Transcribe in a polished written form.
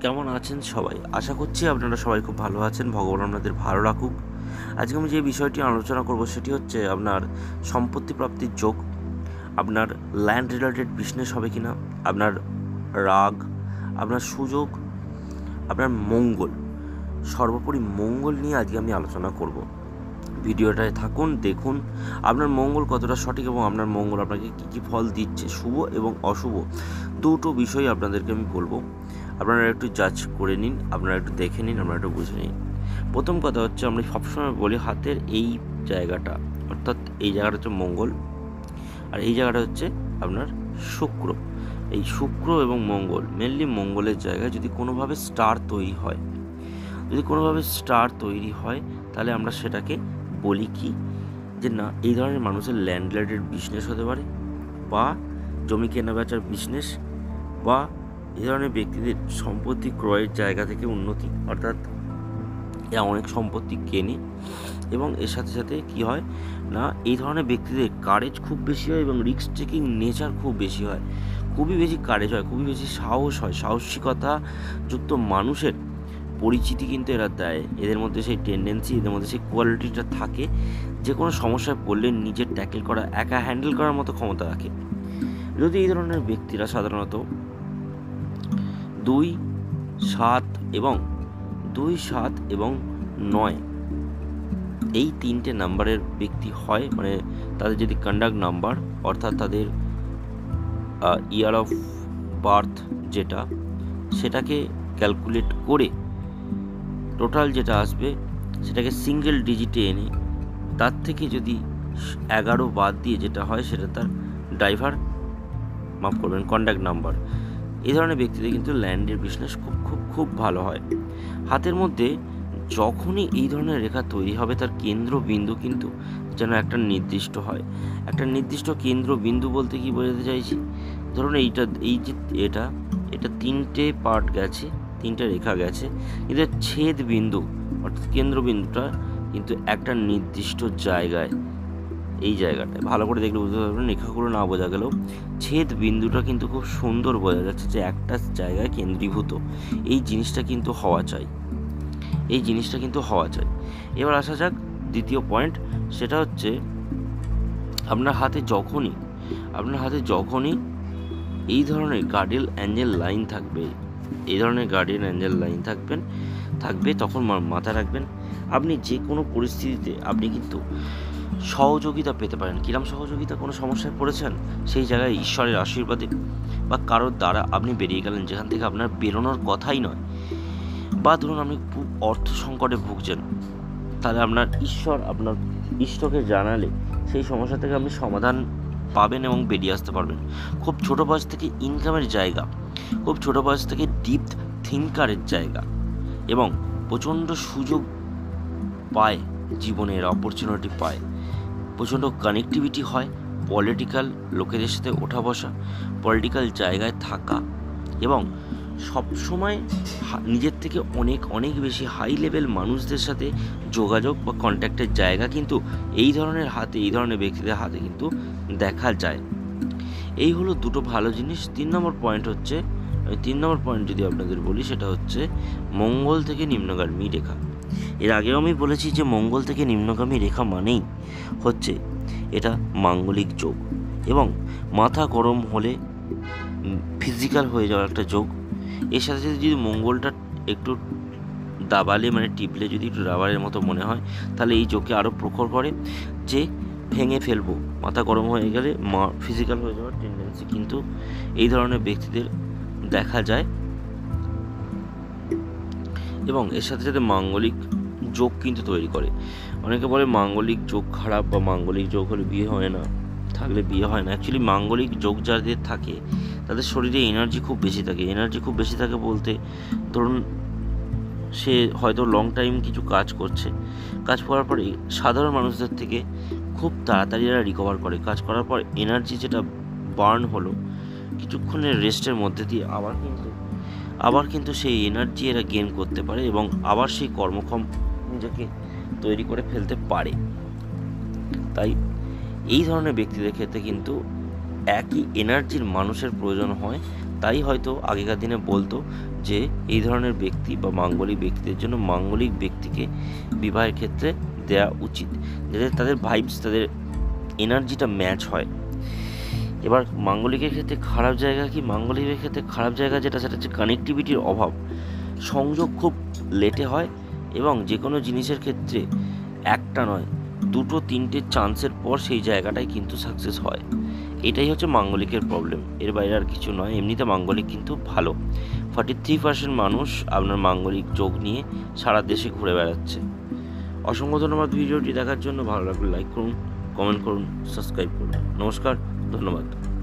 কেমন আছেন সবাই? আশা করছি আপনারা সবাই খুব ভালো আছেন। ভগবান আপনাদের ভালো রাখুক। আজকে আমি যে বিষয়টি আলোচনা করব সেটি হচ্ছে আপনার সম্পত্তি প্রাপ্তির যোগ, আপনার ল্যান্ড রিলেটেড বিজনেস হবে কিনা, আপনার রাগ, আপনার সুযোগ, আপনার মঙ্গল, সর্বোপরি মঙ্গল নিয়ে আজকে আমি আলোচনা করব। ভিডিওটায় থাকুন, দেখুন আপনার মঙ্গল কতটা সঠিক এবং আপনার মঙ্গল আপনাকে কী কী ফল দিচ্ছে, শুভ এবং অশুভ দুটো বিষয় আপনাদেরকে আমি বলবো। আপনারা একটু জাজ করে নিন, আপনারা একটু দেখে নিন, আপনারা একটু বুঝে নিন। প্রথম কথা হচ্ছে, আমরা সবসময় বলি হাতের এই জায়গাটা, অর্থাৎ এই জায়গাটা হচ্ছে মঙ্গল, আর এই জায়গাটা হচ্ছে আপনার শুক্র। এই শুক্র এবং মঙ্গল, মেনলি মঙ্গলের জায়গায় যদি কোনোভাবে স্টার তৈরি হয়, তাহলে আমরা সেটাকে বলি কি, যে না, এই ধরনের মানুষের ল্যান্ড রিলেটেড বিজনেস হতে পারে, বা জমি কেনা বেচার বিজনেস, বা এই ধরনের ব্যক্তিদের সম্পত্তি ক্রয়ের জায়গা থেকে উন্নতি, অর্থাৎ এরা অনেক সম্পত্তি কেনে। এবং এর সাথে সাথে কী হয় না, এই ধরনের ব্যক্তিদের কারেজ খুব বেশি হয় এবং রিস্ক টেকিং নেচার খুব বেশি হয়, খুবই বেশি কারেজ হয়, খুবই বেশি সাহস হয়, সাহসিকতা যুক্ত মানুষের পরিচিতি কিন্তু এরা দেয়। এদের মধ্যে সেই টেন্ডেন্সি, এদের মধ্যে সেই কোয়ালিটিটা থাকে, যে কোনো সমস্যায় পড়লে নিজের ট্যাকেল করা, একা হ্যান্ডেল করার মতো ক্ষমতা রাখে। যদি এই ধরনের ব্যক্তিরা সাধারণত 2, 7 এবং 9 এই তিনটে নাম্বারের ব্যক্তি হয়, মানে তাদের যদি কন্ডাক্ট নাম্বার, অর্থাৎ তাদের ইয়ার অফ বার্থ যেটা, সেটাকে ক্যালকুলেট করে টোটাল যেটা আসবে সেটাকে সিঙ্গেল ডিজিটে এনে তার থেকে যদি 11 বাদ দিয়ে যেটা হয় সেটা তার কন্ট্যাক্ট নাম্বার। এই ধরনের ব্যক্তিদের কিন্তু ল্যান্ডের বিজনেস খুব ভালো হয়। হাতের মধ্যে যখনই এই ধরনের রেখা তৈরি হবে, তার কেন্দ্রবিন্দু কিন্তু যেন একটা নির্দিষ্ট হয়। একটা নির্দিষ্ট কেন্দ্রবিন্দু বলতে কি বোঝাতে চাইছি, ধরুন এটা 3টে পার্ট গেছে, 3টে রেখা গেছে, কিন্তু ছেদ বিন্দু অর্থাৎ কেন্দ্রবিন্দুটা কিন্তু একটা নির্দিষ্ট জায়গায়, এই জায়গাটায় ভালো করে দেখলে বুঝতে পারবেন। রেখাগুলো না বোঝা গেলেও ছেদ বিন্দুটা কিন্তু খুব সুন্দর বোঝা যাচ্ছে যে একটা জায়গায় কেন্দ্রীভূত। এই জিনিসটা কিন্তু হওয়া চাই, এবার আসা যাক দ্বিতীয় পয়েন্ট, সেটা হচ্ছে আপনার হাতে যখনই এই ধরনের গার্ডিয়ান অ্যাঞ্জেল লাইন থাকবে, তখন মাথায় রাখবেন আপনি যে কোনো পরিস্থিতিতে আপনি কিন্তু সহযোগিতা পেতে পারেন। কিরম সহযোগিতা? কোনো সমস্যায় পড়েছেন, সেই জায়গায় ঈশ্বরের আশীর্বাদে বা কারোর দ্বারা আপনি বেরিয়ে গেলেন যেখান থেকে আপনার বেরোনোর কথাই নয়, বা ধরুন আপনি খুব অর্থ সংকটে ভুগছেন, তাহলে আপনার ঈশ্বরকে জানালে সেই সমস্যা থেকে আপনি সমাধান পাবেন এবং বেরিয়ে আসতে পারবেন। খুব ছোটো বয়স থেকে ইনকামের জায়গা, খুব ছোটো বয়স থেকে ডিপ থিঙ্কারের জায়গা, এবং প্রচণ্ড সুযোগ পায়, জীবনের অপরচুনিটি পায়, প্রচণ্ড কানেক্টিভিটি হয়, পলিটিক্যাল লোকেদের সাথে ওঠা বসা, পলিটিক্যাল জায়গায় থাকা, এবং সবসময় নিজের থেকে অনেক বেশি হাই লেভেল মানুষদের সাথে যোগাযোগ বা কন্ট্যাক্টের জায়গা কিন্তু এই ধরনের ব্যক্তিদের হাতে কিন্তু দেখা যায়। এই হলো দুটো ভালো জিনিস। 3 নম্বর পয়েন্ট যদি আপনাদের বলি, সেটা হচ্ছে মঙ্গল থেকে নিম্নগামী রেখা। এর আগেও আমি বলেছি যে মঙ্গল থেকে নিম্নগামী রেখা মানেই হচ্ছে এটা মাঙ্গলিক যোগ, এবং মাথা গরম হলে ফিজিক্যাল হয়ে যাওয়ার একটা যোগ। এর সাথে সাথে যদি মঙ্গলটা একটু দাবালে, মানে টিপলে যদি একটু রাবারের মতো মনে হয়, তাহলে এই যোগকে আরও প্রখর করে, যে ভেঙে ফেলবো, মাথা গরম হয়ে গেলে ফিজিক্যাল হয়ে যাওয়ার টেন্ডেন্সি কিন্তু এই ধরনের ব্যক্তিদের দেখা যায়। এবং এর সাথে সাথে মাঙ্গলিক যোগ কিন্তু তৈরি করে। অনেকে বলে মাঙ্গলিক যোগ খারাপ, বা মাঙ্গলিক যোগ হলে বিয়ে হয় না, থাকলে বিয়ে হয় না। অ্যাকচুয়ালি মাঙ্গলিক যোগ যাদের থাকে তাদের শরীরে এনার্জি খুব বেশি থাকে বলতে, ধরুন সে হয়তো লং টাইম কিছু কাজ করার পরে সাধারণ মানুষদের থেকে খুব তাড়াতাড়ি এরা রিকভার করে। কাজ করার পর এনার্জি যেটা বার্ন হলো, কিছুক্ষণের রেস্টের মধ্যে দিয়ে আবার কিন্তু সেই এনার্জি এরা গেইন করতে পারে, এবং আবার সেই কর্মক্ষম নিজেকে তৈরি করে ফেলতে পারে। তাই এই ধরনের ব্যক্তিদের ক্ষেত্রে কিন্তু একই এনার্জির মানুষের প্রয়োজন হয়। তাই হয়তো আগেকার দিনে বলতো যে এই ধরনের ব্যক্তি বা মাঙ্গলিক ব্যক্তিদের জন্য মাঙ্গলিক ব্যক্তিকে বিবাহের ক্ষেত্রে দেওয়া উচিত, যাতে তাদের ভাইবস, তাদের এনার্জিটা ম্যাচ হয়। এবার মাঙ্গলিকের ক্ষেত্রে খারাপ জায়গা কি? মাঙ্গলিকের ক্ষেত্রে খারাপ জায়গা যেটা, সেটা হচ্ছে কানেক্টিভিটির অভাব। সংযোগ খুব লেটে হয় এবং যে কোনো জিনিসের ক্ষেত্রে একটা নয়, দুটো তিনটে চান্সের পর সেই জায়গাটাই কিন্তু সাকসেস হয়। এটাই হচ্ছে মাঙ্গলিকের প্রবলেম, এর বাইরে আর কিছু নয়। এমনিতে মাঙ্গলিক কিন্তু ভালো। 43% মানুষ আপনার মাঙ্গলিক যোগ নিয়ে সারা দেশে ঘুরে বেড়াচ্ছে। অসংখ্য ধন্যবাদ ভিডিওটি দেখার জন্য। ভালো লাগলে লাইক করুন, কমেন্ট করুন, সাবস্ক্রাইব করুন। নমস্কার, ধন্যবাদ।